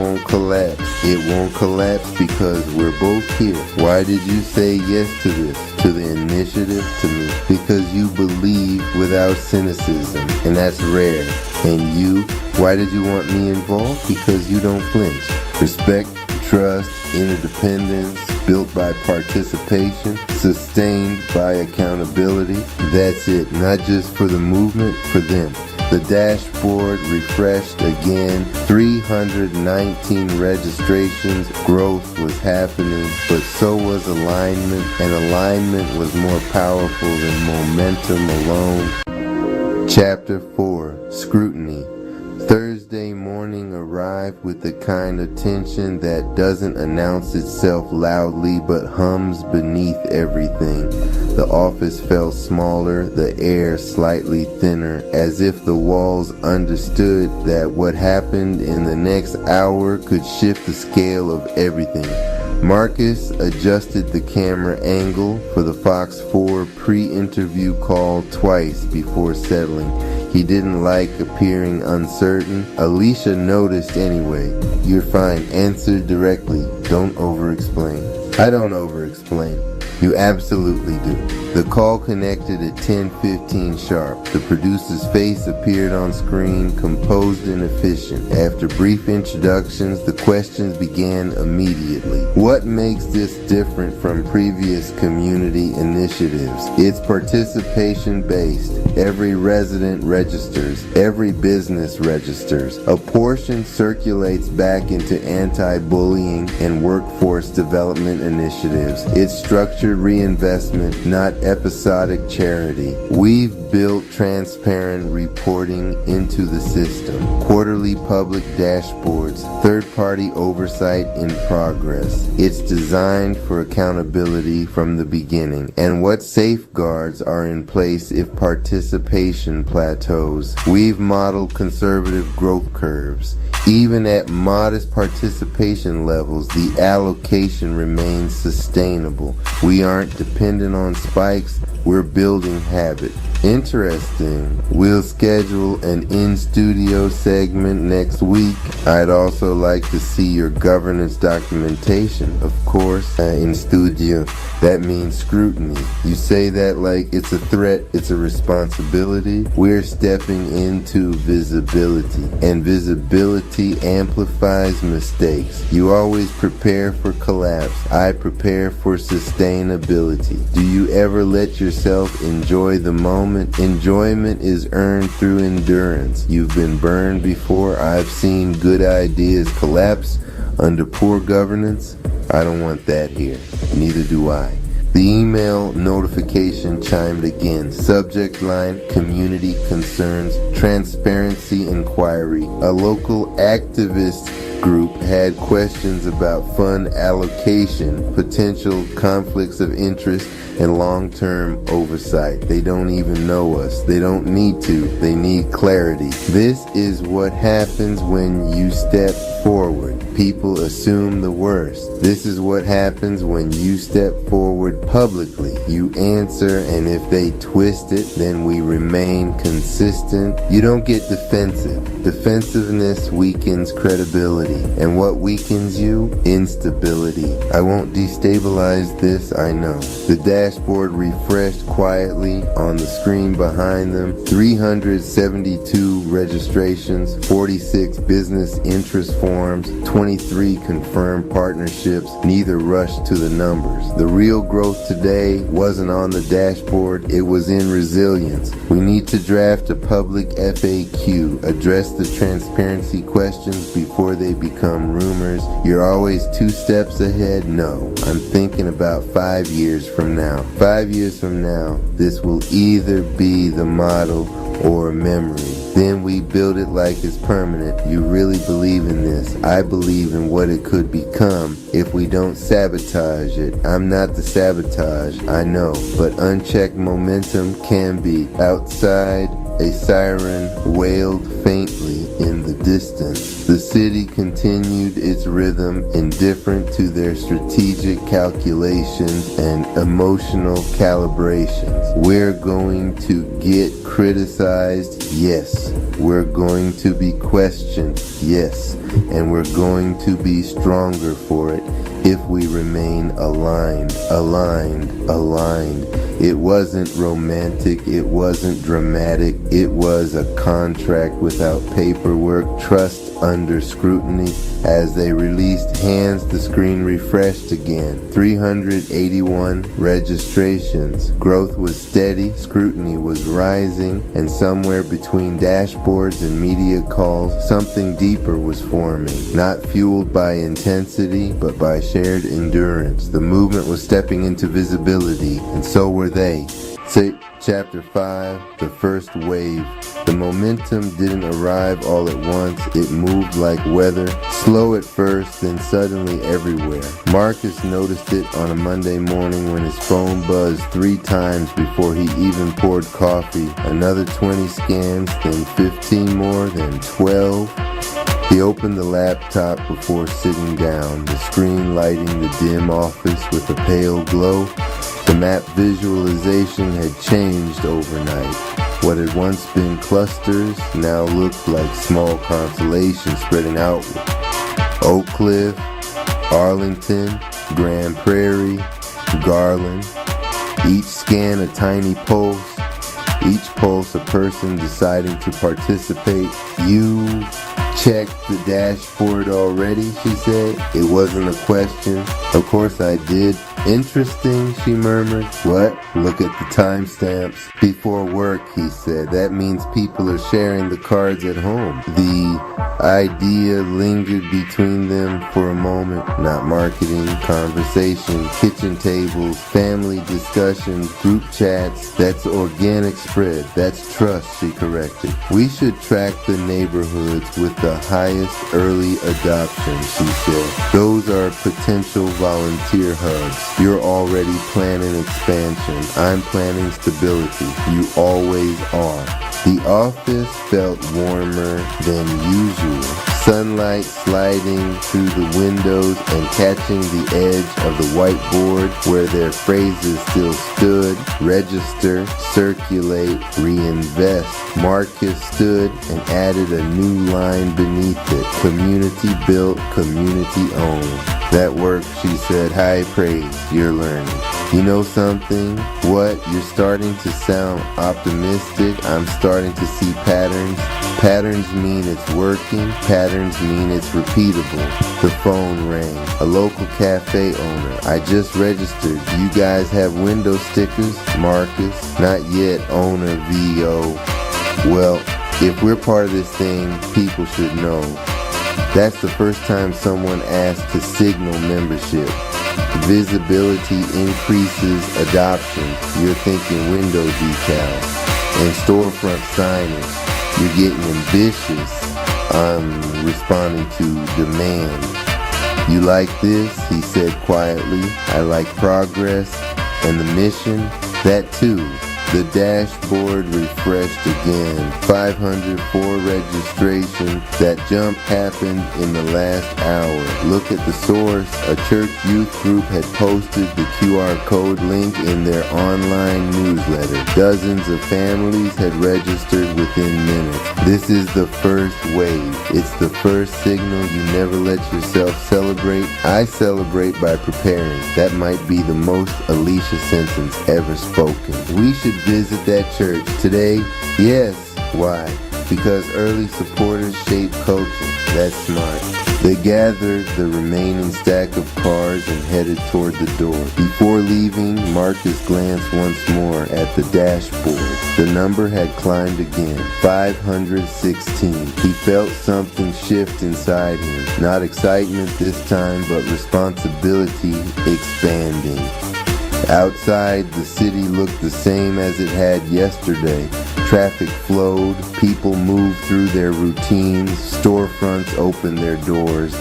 won't collapse. It won't collapse because we're both here. Why did you say yes to this? To the initiative? To me? Because you believe without cynicism, and that's rare. And you? Why did you want me involved? Because you don't flinch. Respect, trust, interdependence, built by participation, sustained by accountability. That's it. Not just for the movement, for them. The dashboard refreshed again, 319 registrations, growth was happening, but so was alignment, and alignment was more powerful than momentum alone. Chapter 4, Scrutiny. Thursday morning arrived with the kind of tension that doesn't announce itself loudly but hums beneath everything. The office felt smaller, the air slightly thinner, as if the walls understood that what happened in the next hour could shift the scale of everything. Marcus adjusted the camera angle for the Fox 4 pre-interview call twice before settling. He didn't like appearing uncertain. Alicia noticed anyway. You're fine. Answer directly. Don't over-explain. I don't over-explain. You absolutely do. The call connected at 10:15 sharp. The producer's face appeared on screen, composed and efficient. After brief introductions, the questions began immediately. What makes this different from previous community initiatives? It's participation-based. Every resident registers. Every business registers. A portion circulates back into anti-bullying and workforce development initiatives. It's structured reinvestment, not episodic charity. We've built transparent reporting into the system. Quarterly public dashboards, third-party oversight in progress. It's designed for accountability from the beginning. And what safeguards are in place if participation plateaus? We've modeled conservative growth curves. Even at modest participation levels, the allocation remains sustainable. We aren't dependent on spikes, we're building habit. Interesting. We'll schedule an in-studio segment next week. I'd also like to see your governance documentation. Of course, in studio. That means scrutiny. You say that like it's a threat, it's a responsibility. We're stepping into visibility, and visibility amplifies mistakes. You always prepare for collapse. I prepare for sustainability. Do you ever let yourself enjoy the moment? Enjoyment is earned through endurance. You've been burned before. I've seen good ideas collapse under poor governance. I don't want that here. Neither do I. The email notification chimed again. Subject line, community concerns, transparency inquiry. A local activist group had questions about fund allocation, potential conflicts of interest, and long-term oversight. They don't even know us. They don't need to. They need clarity. This is what happens when you step forward. People assume the worst. This is what happens when you step forward publicly. You answer, and if they twist it, then we remain consistent. You don't get defensive. Defensiveness weakens credibility. And what weakens you? Instability. I won't destabilize this, I know. The dashboard refreshed quietly on the screen behind them. 372 registrations, 46 business interest forms, 23 confirmed partnerships. Neither rushed to the numbers. The real growth today wasn't on the dashboard, it was in resilience. We need to draft a public FAQ, address the transparency questions before they become rumors. You're always 2 steps ahead? No, I'm thinking about 5 years from now. 5 years from now, this will either be the model or a memory. Then we build it like it's permanent. You really believe in this. I believe in what it could become if we don't sabotage it. I'm not the sabotage, I know, but unchecked momentum can be. Outside, a siren wailed faintly in the distance. The city continued its rhythm, indifferent to their strategic calculations and emotional calibrations. We're going to get criticized, yes. We're going to be questioned, yes, and we're going to be stronger for it if we remain aligned. It wasn't romantic, it wasn't dramatic, it was a contract without paperwork, trust under scrutiny. As they released Hands, the screen refreshed again. 381 registrations. Growth was steady, scrutiny was rising, and somewhere between dashboards and media calls, something deeper was forming. Not fueled by intensity, but by shared endurance. The movement was stepping into visibility, and so were they. Chapter 5, The First Wave. The momentum didn't arrive all at once. It moved like weather, slow at first, then suddenly everywhere. Marcus noticed it on a Monday morning when his phone buzzed 3 times before he even poured coffee. Another 20 scans, then 15 more, then 12. He opened the laptop before sitting down, the screen lighting the dim office with a pale glow. The map visualization had changed overnight. What had once been clusters now looked like small constellations spreading outward. Oak Cliff, Arlington, Grand Prairie, Garland. Each scan a tiny pulse. Each pulse a person deciding to participate. You checked the dashboard already, she said. It wasn't a question. Of course I did. Interesting, she murmured. What? Look at the timestamps. Before work, he said. That means people are sharing the cards at home. The idea lingered between them for a moment. Not marketing, conversation, kitchen tables, family discussions, group chats. That's organic spread. That's trust, she corrected. We should track the neighborhoods with the highest early adoption, she said. Those are potential volunteer hubs. You're already planning expansion. I'm planning stability. You always are. The office felt warmer than usual. Sunlight sliding through the windows and catching the edge of the whiteboard where their phrases still stood. Register, circulate, reinvest. Marcus stood and added a new line beneath it. Community built, community owned. That works, she said. High praise. You're learning. You know something? What? You're starting to sound optimistic. I'm starting to see patterns. Patterns mean it's working. Patterns mean it's repeatable. The phone rang. A local cafe owner. I just registered. Do you guys have window stickers? Marcus. Not yet, owner VO. Well, if we're part of this thing, people should know. That's the first time someone asked to signal membership. Visibility increases adoption. You're thinking window decals and storefront signage. You're getting ambitious. I'm responding to demand. You like this? He said quietly. I like progress and the mission. That too. The dashboard refreshed again. 504 registrations. That jump happened in the last hour. Look at the source. A church youth group had posted the QR code link in their online newsletter. Dozens of families had registered within minutes. This is the first wave. It's the first signal you never let yourself celebrate. I celebrate by preparing. That might be the most Alicia sentence ever spoken. We should visit that church today. Yes. Why? Because early supporters shape culture. That's smart. They gathered the remaining stack of cards and headed toward the door. Before leaving, Marcus glanced once more at the dashboard. The number had climbed again. 516. He felt something shift inside him. Not excitement this time, but responsibility expanding. Outside, the city looked the same as it had yesterday. Traffic flowed, people moved through their routines, storefronts opened their doors,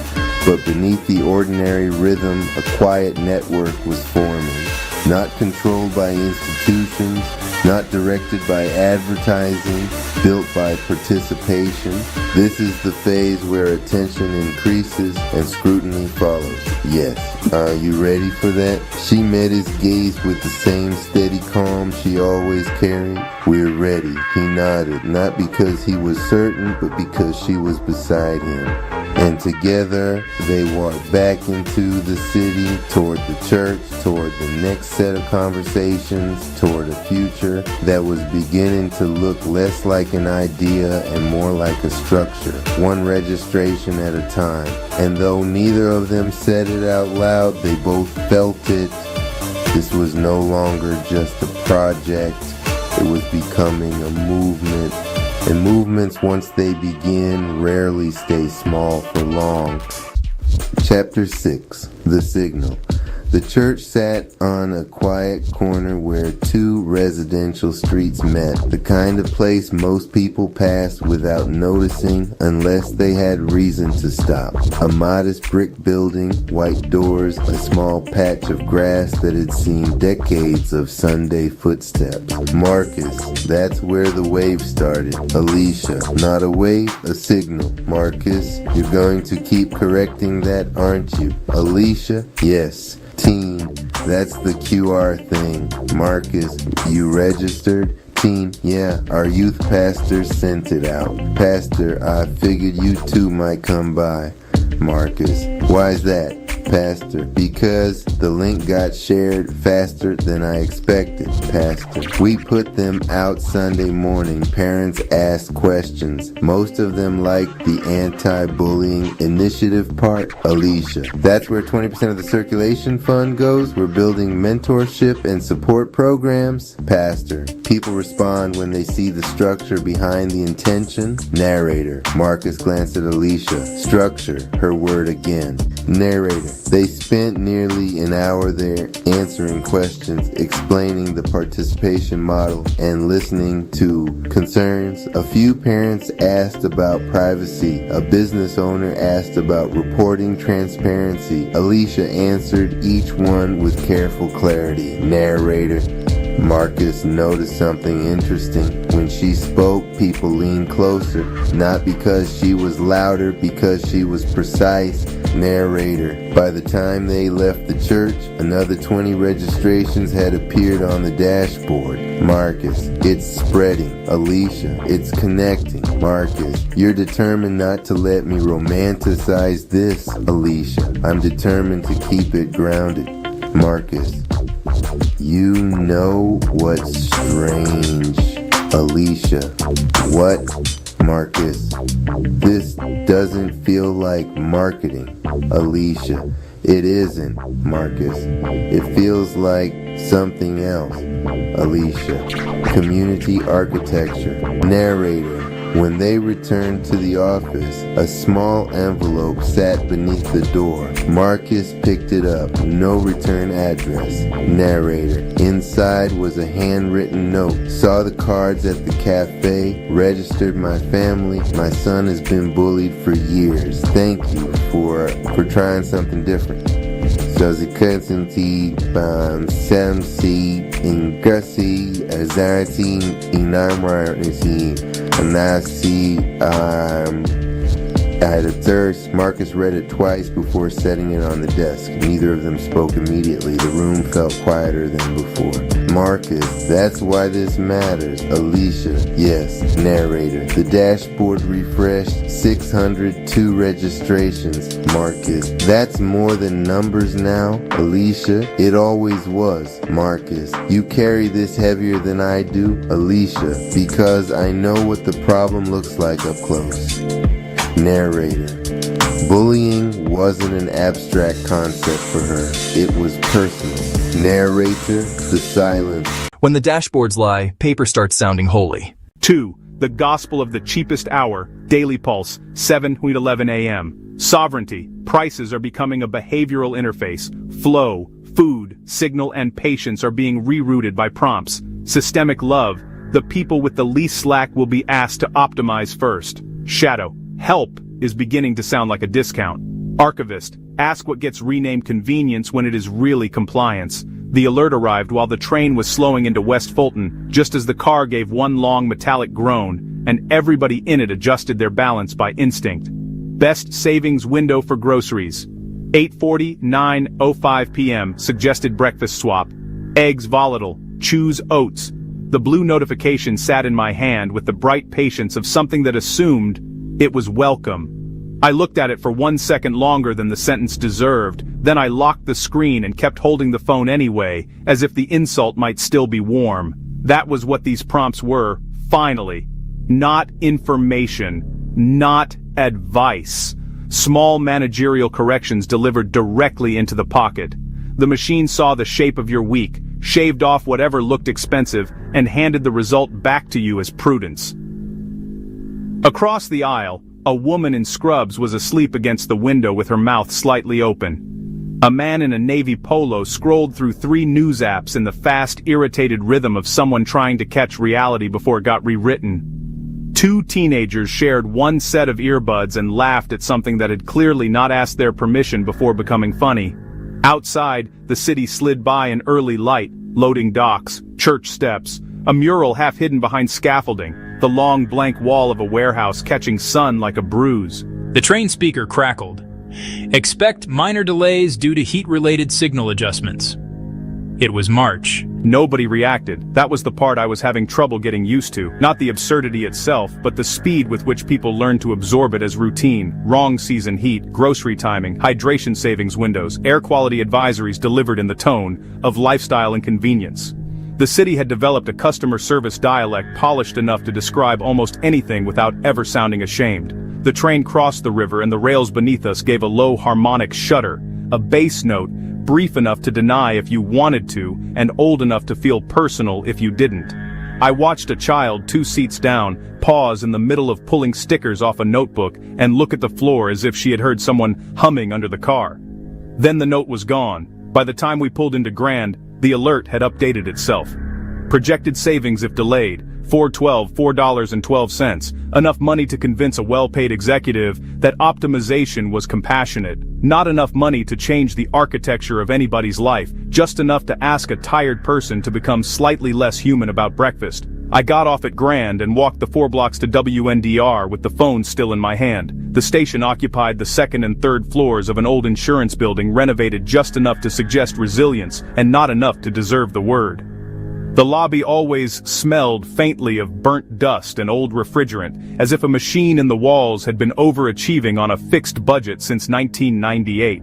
but beneath the ordinary rhythm, a quiet network was forming. Not controlled by institutions, not directed by advertising, built by participation. This is the phase where attention increases and scrutiny follows. Yes, are you ready for that? She met his gaze with the same steady calm she always carried. We're ready, he nodded, not because he was certain, but because she was beside him. And together they walked back into the city, toward the church, toward the next set of conversations, toward a future that was beginning to look less like an idea and more like a structure, one registration at a time. And though neither of them said it out loud, they both felt it. This was no longer just a project, it was becoming a movement. And movements, once they begin, rarely stay small for long. Chapter 6. The Signal. The church sat on a quiet corner where two residential streets met, the kind of place most people passed without noticing unless they had reason to stop. A modest brick building, white doors, a small patch of grass that had seen decades of Sunday footsteps. Marcus, that's where the wave started. Alicia, not a wave, a signal. Marcus, you're going to keep correcting that, aren't you? Alicia, yes. Teen, that's the QR thing. Marcus, you registered? Teen, yeah, our youth pastor sent it out. Pastor, I figured you two might come by. Marcus, why's that? Pastor, because the link got shared faster than I expected. Pastor, we put them out Sunday morning. Parents asked questions. Most of them liked the anti-bullying initiative part. Alicia, that's where 20% of the circulation fund goes. We're building mentorship and support programs. Pastor, people respond when they see the structure behind the intention. Narrator, Marcus glanced at Alicia. Structure, her word again. Narrator, they spent nearly an hour there answering questions, explaining the participation model, and listening to concerns. A few parents asked about privacy. A business owner asked about reporting transparency. Alicia answered each one with careful clarity. Narrator, Marcus noticed something interesting. When she spoke, people leaned closer, not because she was louder, because she was precise. Narrator, by the time they left the church, another 20 registrations had appeared on the dashboard. Marcus, it's spreading. Alicia, it's connecting. Marcus, you're determined not to let me romanticize this. Alicia, I'm determined to keep it grounded. Marcus, you know what's strange. Alicia, what? Marcus, this doesn't feel like marketing. Alicia, it isn't. Marcus, it feels like something else. Alicia, community architecture. Narrator, when they returned to the office, a small envelope sat beneath the door. Marcus picked it up. No return address. Narrator, inside was a handwritten note. Saw the cards at the cafe. Registered my family. My son has been bullied for years. Thank you for trying something different. Sozikatsinti Samsi Ingasi Azarati Inamrarnisi Anasi I had a thirst. Marcus read it twice before setting it on the desk. Neither of them spoke immediately. The room felt quieter than before. Marcus, that's why this matters. Alicia, yes. Narrator, the dashboard refreshed. 602 registrations. Marcus, that's more than numbers now. Alicia, it always was. Marcus, you carry this heavier than I do. Alicia, because I know what the problem looks like up close. Narrator, bullying wasn't an abstract concept for her. It was personal. Narrator, the silence. When the dashboards lie, paper starts sounding holy. 2. The Gospel of the Cheapest Hour, Daily Pulse, 7:11 a.m. Sovereignty, prices are becoming a behavioral interface. Flow, food, signal, and patience are being rerouted by prompts. Systemic love, the people with the least slack will be asked to optimize first. Shadow, help is beginning to sound like a discount. Archivist, ask what gets renamed convenience when it is really compliance. The alert arrived while the train was slowing into West Fulton, just as the car gave one long metallic groan, and everybody in it adjusted their balance by instinct. Best savings window for groceries. 8:40, 9:05 p.m. Suggested breakfast swap. Eggs volatile. Choose oats. The blue notification sat in my hand with the bright patience of something that assumed it was welcome. I looked at it for 1 second longer than the sentence deserved, then I locked the screen and kept holding the phone anyway, as if the insult might still be warm. That was what these prompts were, finally. Not information. Not advice. Small managerial corrections delivered directly into the pocket. The machine saw the shape of your week, shaved off whatever looked expensive, and handed the result back to you as prudence. Across the aisle, a woman in scrubs was asleep against the window with her mouth slightly open. A man in a navy polo scrolled through 3 news apps in the fast, irritated rhythm of someone trying to catch reality before it got rewritten. 2 teenagers shared one set of earbuds and laughed at something that had clearly not asked their permission before becoming funny. Outside, the city slid by in early light, loading docks, church steps, a mural half hidden behind scaffolding, the long blank wall of a warehouse catching sun like a bruise. The train speaker crackled. Expect minor delays due to heat-related signal adjustments. It was March. Nobody reacted. That was the part I was having trouble getting used to. Not the absurdity itself, but the speed with which people learn to absorb it as routine. Wrong season heat, grocery timing, hydration savings windows, air quality advisories delivered in the tone of lifestyle and convenience. The city had developed a customer service dialect polished enough to describe almost anything without ever sounding ashamed. The train crossed the river and the rails beneath us gave a low harmonic shudder, a bass note, brief enough to deny if you wanted to, and old enough to feel personal if you didn't. I watched a child 2 seats down, pause in the middle of pulling stickers off a notebook, and look at the floor as if she had heard someone humming under the car. Then the note was gone. By the time we pulled into Grand, the alert had updated itself. Projected savings if delayed, $4.12, enough money to convince a well-paid executive that optimization was compassionate, not enough money to change the architecture of anybody's life, just enough to ask a tired person to become slightly less human about breakfast. I got off at Grand and walked the 4 blocks to WNDR with the phone still in my hand. The station occupied the 2nd and 3rd floors of an old insurance building renovated just enough to suggest resilience and not enough to deserve the word. The lobby always smelled faintly of burnt dust and old refrigerant, as if a machine in the walls had been overachieving on a fixed budget since 1998.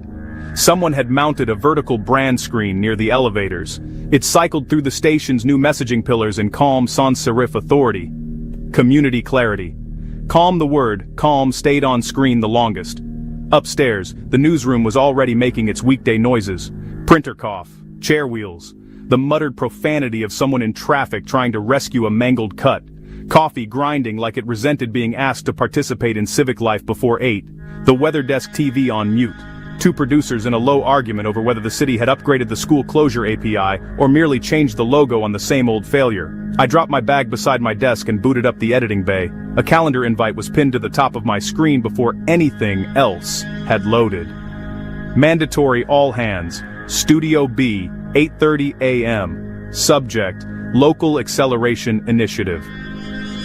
Someone had mounted a vertical brand screen near the elevators. It cycled through the station's new messaging pillars in calm sans-serif authority. Community clarity. Calm, the word, calm, stayed on screen the longest. Upstairs, the newsroom was already making its weekday noises. Printer cough, chair wheels, the muttered profanity of someone in traffic trying to rescue a mangled cut. Coffee grinding like it resented being asked to participate in civic life before 8. The weather desk TV on mute. 2 producers in a low argument over whether the city had upgraded the school closure API or merely changed the logo on the same old failure. I dropped my bag beside my desk and booted up the editing bay. A calendar invite was pinned to the top of my screen before anything else had loaded. Mandatory all hands. Studio B, 8:30 a.m. Subject, Local Acceleration Initiative.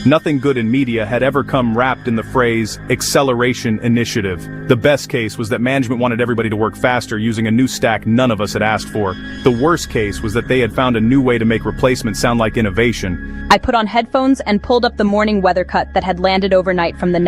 Nothing good in media had ever come wrapped in the phrase, acceleration initiative. The best case was that management wanted everybody to work faster using a new stack none of us had asked for. The worst case was that they had found a new way to make replacement sound like innovation. I put on headphones and pulled up the morning weather cut that had landed overnight from the network.